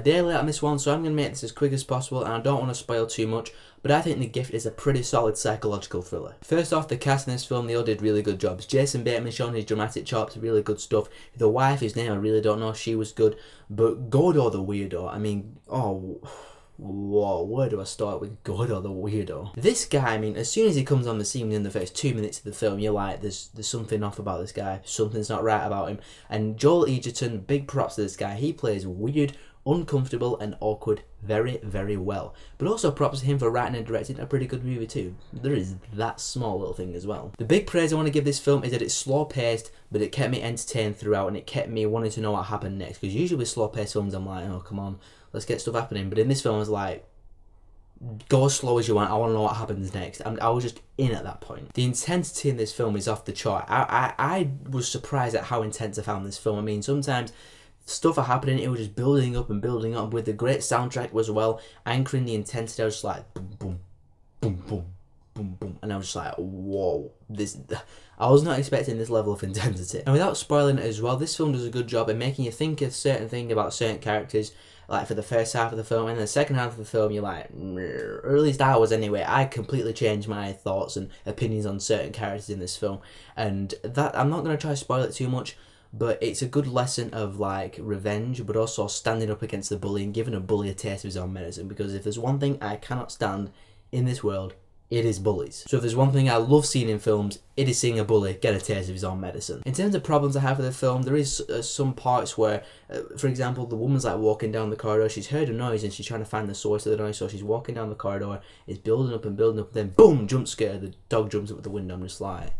day late on this one, so I'm going to make this as quick as possible, and I don't want to spoil too much, but I think The Gift is a pretty solid psychological thriller. First off, the cast in this film, they all did really good jobs. Jason Bateman showing his dramatic chops, really good stuff. The wife, whose name I really don't know, she was good. But Gordo the weirdo, I mean, whoa, where do I start with Gordo the weirdo? This guy, I mean, as soon as he comes on the scene in the first 2 minutes of the film, you're like, there's something off about this guy, something's not right about him. And Joel Edgerton, big props to this guy, he plays weird, uncomfortable and awkward very, very well. But also props to him for writing and directing a pretty good movie too. There is that small little thing as well. The big praise I want to give this film is that it's slow paced, but it kept me entertained throughout and it kept me wanting to know what happened next. Because usually with slow paced films I'm like, oh come on, let's get stuff happening. But in this film I was like, go as slow as you want, I want to know what happens next. I was just in at that point. The intensity in this film is off the chart. I was surprised at how intense I found this film. I mean, sometimes stuff are happening, it was just building up and building up with the great soundtrack as well, anchoring the intensity. I was just like boom boom boom boom boom boom, and I was just like, whoa, I was not expecting this level of intensity. And without spoiling it as well, this film does a good job in making you think a certain thing about certain characters, like for the first half of the film, and then the second half of the film you're like, or at least I was anyway, I completely changed my thoughts and opinions on certain characters in this film. And that, I'm not going to try to spoil it too much, but it's a good lesson of like revenge, but also standing up against the bully and giving a bully a taste of his own medicine. Because if there's one thing I cannot stand in this world, it is bullies. So if there's one thing I love seeing in films, it is seeing a bully get a taste of his own medicine. In terms of problems I have with the film, there is some parts where, for example, the woman's like walking down the corridor, she's heard a noise and she's trying to find the source of the noise, so she's walking down the corridor, it's building up and building up, then boom, jump scare, the dog jumps up the window. I'm just like,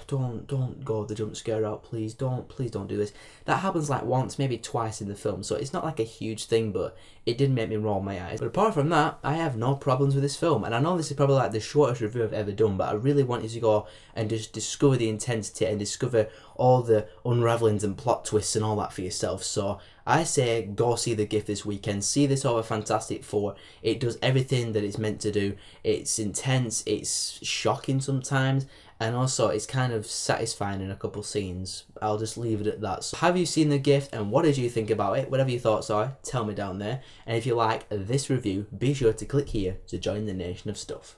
don't go the jump scare out, please don't do this. That happens like once, maybe twice in the film, so it's not like a huge thing, but it did make me roll my eyes. But apart from that, I have no problems with this film, and I know this is probably like the shortest review I've ever done, but I really wanted to go and just discover the intensity and discover all the unravelings and plot twists and all that for yourself. So I say go see The Gift this weekend, see this over Fantastic Four. It does everything that it's meant to do. It's intense, it's shocking sometimes, and also it's kind of satisfying in a couple scenes. I'll just leave it at that. So have you seen The Gift and what did you think about it? Whatever your thoughts are, tell me down there. And if you like this review, be sure to click here to join the nation of stuff.